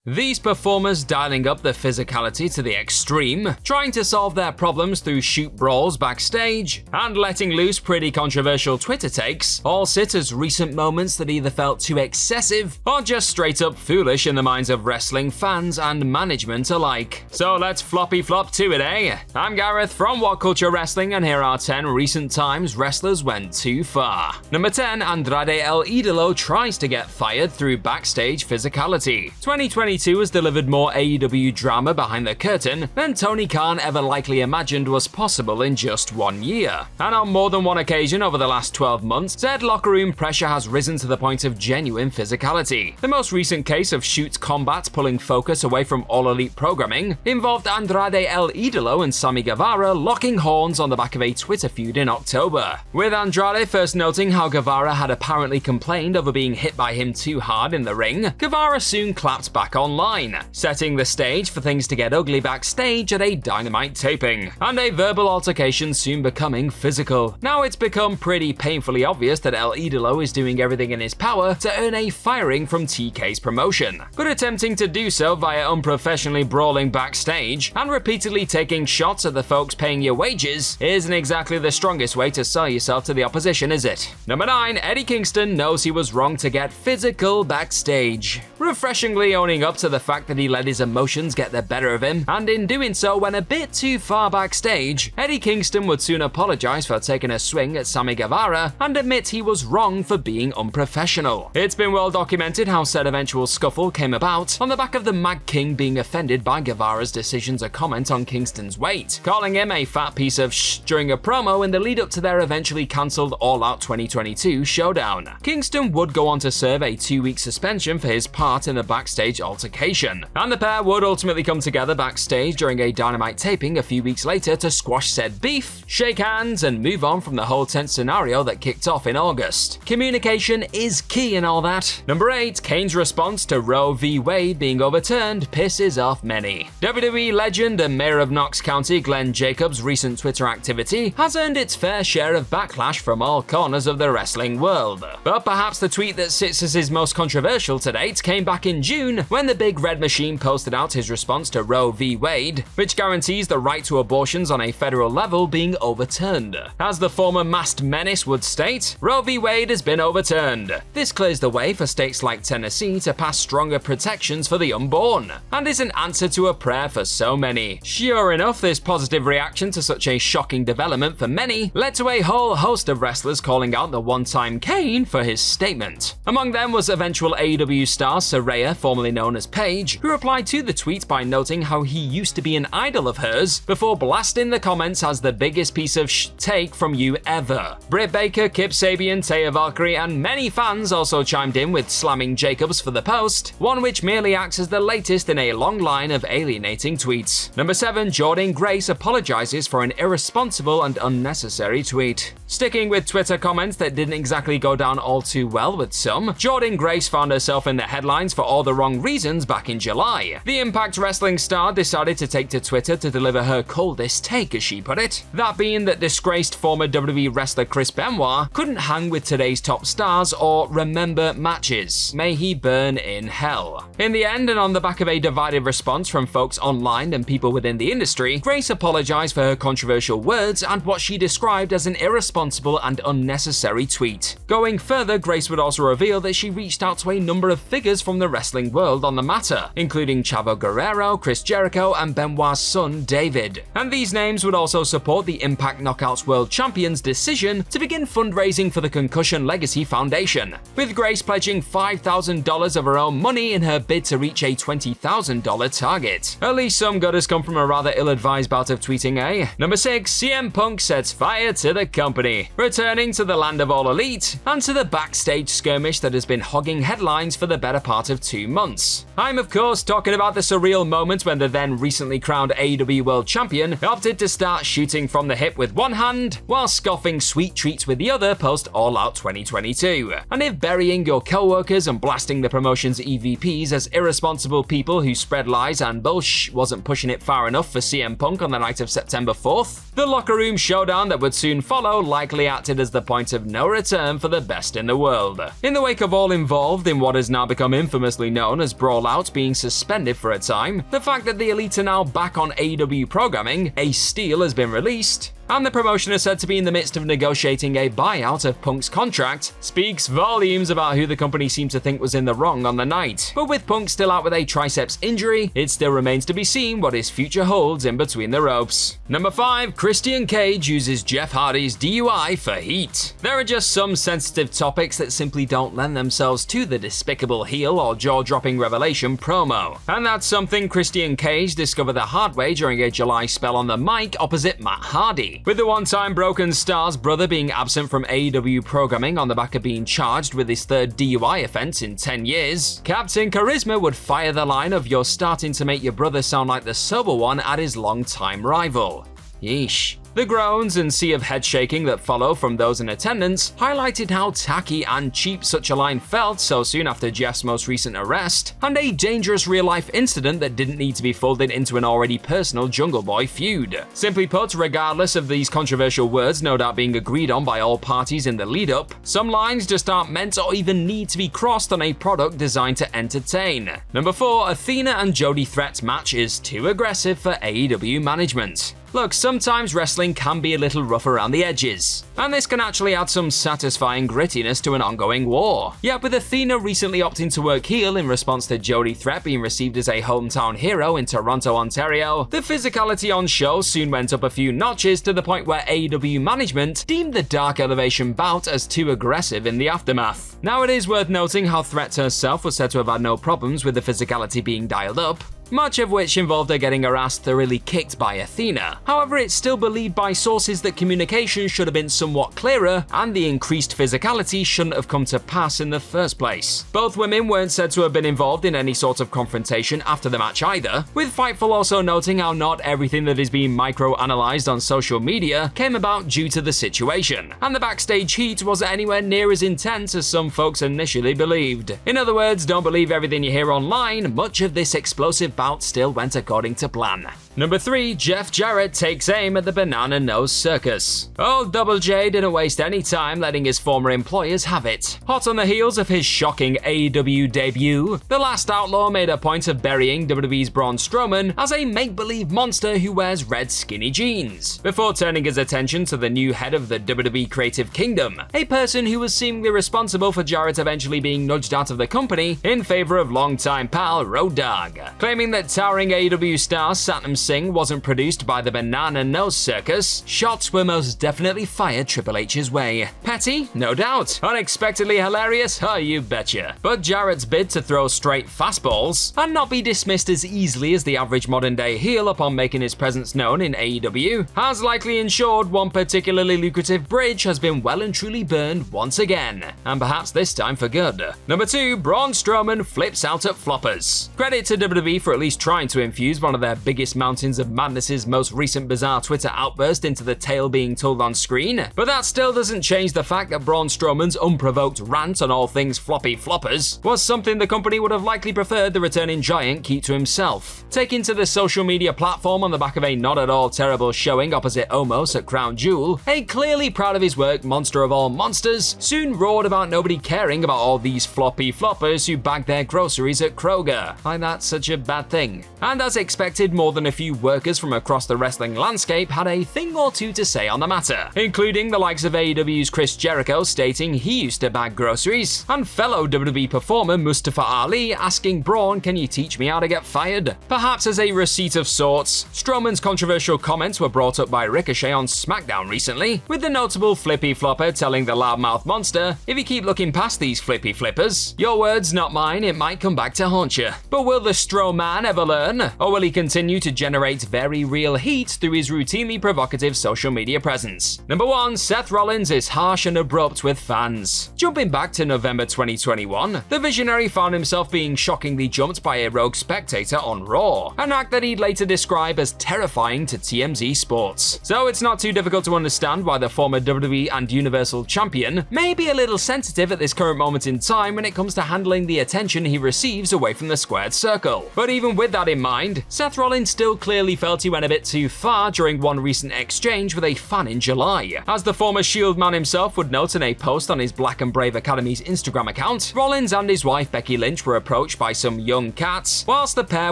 These performers dialing up the physicality to the extreme, trying to solve their problems through shoot brawls backstage, and letting loose pretty controversial Twitter takes, all sit as recent moments that either felt too excessive or just straight up foolish in the minds of wrestling fans and management alike. So let's floppy flop to it, eh? I'm Gareth from What Culture Wrestling, and here are 10 recent times wrestlers went too far. Number 10, Andrade El Idolo tries to get fired through backstage physicality. 2022 has delivered more AEW drama behind the curtain than Tony Khan ever likely imagined was possible in just 1 year. And on more than one occasion over the last 12 months, said locker room pressure has risen to the point of genuine physicality. The most recent case of shoot combat pulling focus away from All Elite programming involved Andrade El Idolo and Sammy Guevara locking horns on the back of a Twitter feud in October, with Andrade first noting how Guevara had apparently complained over being hit by him too hard in the ring. Guevara soon clapped back online, setting the stage for things to get ugly backstage at a Dynamite taping, and a verbal altercation soon becoming physical. Now it's become pretty painfully obvious that El Idolo is doing everything in his power to earn a firing from TK's promotion, but attempting to do so via unprofessionally brawling backstage and repeatedly taking shots at the folks paying your wages isn't exactly the strongest way to sell yourself to the opposition, is it? Number 9, Eddie Kingston knows he was wrong to get physical backstage. Refreshingly owning up to the fact that he let his emotions get the better of him, and in doing so went a bit too far backstage, Eddie Kingston would soon apologize for taking a swing at Sammy Guevara and admit he was wrong for being unprofessional. It's been well documented how said eventual scuffle came about on the back of the Mad King being offended by Guevara's decision to comment on Kingston's weight, calling him a fat piece of shh during a promo in the lead up to their eventually cancelled All Out 2022 showdown. Kingston would go on to serve a 2-week suspension for his part in the backstage altercation, and the pair would ultimately come together backstage during a Dynamite taping a few weeks later to squash said beef, shake hands, and move on from the whole tense scenario that kicked off in August. Communication is key in all that. Number 8, Kane's response to Roe v. Wade being overturned pisses off many. WWE legend and mayor of Knox County Glenn Jacobs' recent Twitter activity has earned its fair share of backlash from all corners of the wrestling world. But perhaps the tweet that sits as his most controversial to date came back in June when the Big Red Machine posted out his response to Roe v. Wade, which guarantees the right to abortions on a federal level being overturned. As the former masked menace would state, Roe v. Wade has been overturned. This clears the way for states like Tennessee to pass stronger protections for the unborn, and is an answer to a prayer for so many. Sure enough, this positive reaction to such a shocking development for many led to a whole host of wrestlers calling out the one-time Kane for his statement. Among them was eventual AEW star Saraya, formerly known as Paige, who replied to the tweet by noting how he used to be an idol of hers before blasting the comments as the biggest piece of take from you ever. Britt Baker, Kip Sabian, Taya Valkyrie, and many fans also chimed in with slamming Jacobs for the post, one which merely acts as the latest in a long line of alienating tweets. Number 7, Jordynne Grace apologizes for an irresponsible and unnecessary tweet. Sticking with Twitter comments that didn't exactly go down all too well with some, Jordynne Grace found herself in the headlines for all the wrong reasons back in July. The Impact Wrestling star decided to take to Twitter to deliver her coldest take, as she put it, that being that disgraced former WWE wrestler Chris Benoit couldn't hang with today's top stars or remember matches. May he burn in hell. In the end, and on the back of a divided response from folks online and people within the industry, Grace apologized for her controversial words and what she described as an irresponsible and unnecessary tweet. Going further, Grace would also reveal that she reached out to a number of figures from the wrestling world on the matter, including Chavo Guerrero, Chris Jericho, and Benoit's son David. And these names would also support the Impact Knockouts World Champion's decision to begin fundraising for the Concussion Legacy Foundation, with Grace pledging $5,000 of her own money in her bid to reach a $20,000 target. At least some good has come from a rather ill-advised bout of tweeting, eh? Number 6, CM Punk sets fire to the company, returning to the land of All Elite and to the backstage skirmish that has been hogging headlines for the better part of 2 months. I'm of course talking about the surreal moment when the then recently crowned AEW World Champion opted to start shooting from the hip with one hand while scoffing sweet treats with the other post All Out 2022. And if burying your co-workers and blasting the promotion's EVPs as irresponsible people who spread lies and bullsh wasn't pushing it far enough for CM Punk on the night of September 4th, the locker room showdown that would soon follow likely acted as the point of no return for the best in the world. In the wake of all involved in what has now become infamously known as Brawl Out being suspended for a time, the fact that the Elite are now back on AEW programming, a steal has been released, and the promotion is said to be in the midst of negotiating a buyout of Punk's contract, speaks volumes about who the company seemed to think was in the wrong on the night. But with Punk still out with a triceps injury, it still remains to be seen what his future holds in between the ropes. Number 5, Christian Cage uses Jeff Hardy's DUI for heat. There are just some sensitive topics that simply don't lend themselves to the despicable heel or jaw-dropping revelation promo. And that's something Christian Cage discovered the hard way during a July spell on the mic opposite Matt Hardy. With the one-time Broken Star's brother being absent from AEW programming on the back of being charged with his 3rd DUI offense in 10 years, Captain Charisma would fire the line of "You're starting to make your brother sound like the sober one" at his longtime rival. Yeesh. The groans and sea of head shaking that follow from those in attendance highlighted how tacky and cheap such a line felt so soon after Jeff's most recent arrest, and a dangerous real-life incident that didn't need to be folded into an already personal Jungle Boy feud. Simply put, regardless of these controversial words no doubt being agreed on by all parties in the lead-up, some lines just aren't meant or even need to be crossed on a product designed to entertain. Number 4, Athena and Jody threat match is too aggressive for AEW management. Look, sometimes wrestling can be a little rough around the edges, and this can actually add some satisfying grittiness to an ongoing war. Yet with Athena recently opting to work heel in response to Jody Threat being received as a hometown hero in Toronto, Ontario, the physicality on show soon went up a few notches to the point where AEW management deemed the Dark Elevation bout as too aggressive in the aftermath. Now it is worth noting how Threat herself was said to have had no problems with the physicality being dialed up, much of which involved her getting her ass thoroughly kicked by Athena. However, it's still believed by sources that communication should have been somewhat clearer, and the increased physicality shouldn't have come to pass in the first place. Both women weren't said to have been involved in any sort of confrontation after the match either, with Fightful also noting how not everything that is being micro-analyzed on social media came about due to the situation, and the backstage heat wasn't anywhere near as intense as some folks initially believed. In other words, don't believe everything you hear online, much of this explosive bout still went according to plan. Number 3, Jeff Jarrett takes aim at the Banana Nose Circus. Old Double J didn't waste any time letting his former employers have it. Hot on the heels of his shocking AEW debut, the Last Outlaw made a point of burying WWE's Braun Strowman as a make-believe monster who wears red skinny jeans, before turning his attention to the new head of the WWE Creative Kingdom, a person who was seemingly responsible for Jarrett eventually being nudged out of the company in favor of longtime pal Road Dogg, claiming that towering AEW star Satnam Singh wasn't produced by the Banana Nose Circus. Shots were most definitely fired Triple H's way. Petty? No doubt. Unexpectedly hilarious? Oh, you betcha. But Jarrett's bid to throw straight fastballs and not be dismissed as easily as the average modern-day heel upon making his presence known in AEW has likely ensured one particularly lucrative bridge has been well and truly burned once again, and perhaps this time for good. Number 2, Braun Strowman flips out at floppers. Credit to WWE for at least trying to infuse one of their biggest mountains of madness's most recent bizarre Twitter outburst into the tale being told on screen, but that still doesn't change the fact that Braun Strowman's unprovoked rant on all things floppy floppers was something the company would have likely preferred the returning giant keep to himself. Taking to the social media platform on the back of a not at all terrible showing opposite Omos at Crown Jewel, a clearly proud of his work monster of all monsters soon roared about nobody caring about all these floppy floppers who bag their groceries at Kroger. Like that's such a bad thing. And as expected, more than a few workers from across the wrestling landscape had a thing or two to say on the matter, including the likes of AEW's Chris Jericho stating he used to bag groceries, and fellow WWE performer Mustafa Ali asking Braun, "Can you teach me how to get fired?" Perhaps as a receipt of sorts, Strowman's controversial comments were brought up by Ricochet on SmackDown recently, with the notable flippy flopper telling the loudmouth monster, "If you keep looking past these flippy flippers, your words not mine, it might come back to haunt you." But will the Strowman ever learn, or will he continue to generate very real heat through his routinely provocative social media presence? Number 1, Seth Rollins is harsh and abrupt with fans. Jumping back to November 2021, the Visionary found himself being shockingly jumped by a rogue spectator on Raw, an act that he'd later describe as terrifying to TMZ Sports. So it's not too difficult to understand why the former WWE and Universal Champion may be a little sensitive at this current moment in time when it comes to handling the attention he receives away from the squared circle. But even with that in mind, Seth Rollins still clearly felt he went a bit too far during one recent exchange with a fan in July. As the former Shield man himself would note in a post on his Black and Brave Academy's Instagram account, Rollins and his wife Becky Lynch were approached by some young cats whilst the pair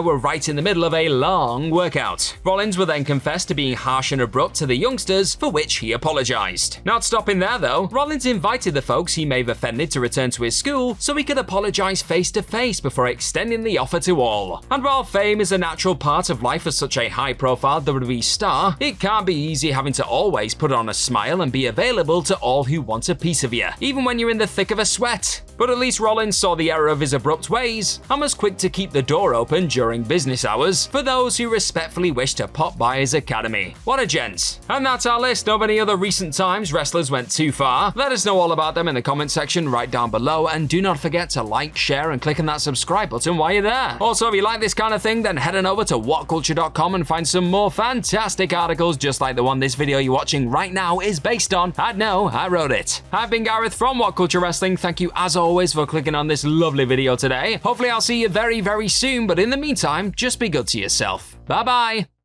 were right in the middle of a long workout. Rollins would then confess to being harsh and abrupt to the youngsters, for which he apologized. Not stopping there though, Rollins invited the folks he may have offended to return to his school so he could apologize face to face before extending the offer to all. And while fame is a natural part of life for such a high-profile WWE star, it can't be easy having to always put on a smile and be available to all who want a piece of you, even when you're in the thick of a sweat. But at least Rollins saw the error of his abrupt ways and was quick to keep the door open during business hours for those who respectfully wish to pop by his academy. What a gent. And that's our list of any other recent times wrestlers went too far. Let us know all about them in the comment section right down below, and do not forget to like, share, and click on that subscribe button while you're there. Also, if you like this kind of thing, then head on over to whatculture.com and find some more fantastic articles just like the one this video you're watching right now is based on. I know, I wrote it. I've been Gareth from What Culture Wrestling. Thank you as always for clicking on this lovely video today. Hopefully I'll see you very, very soon, but in the meantime, just be good to yourself. Bye bye.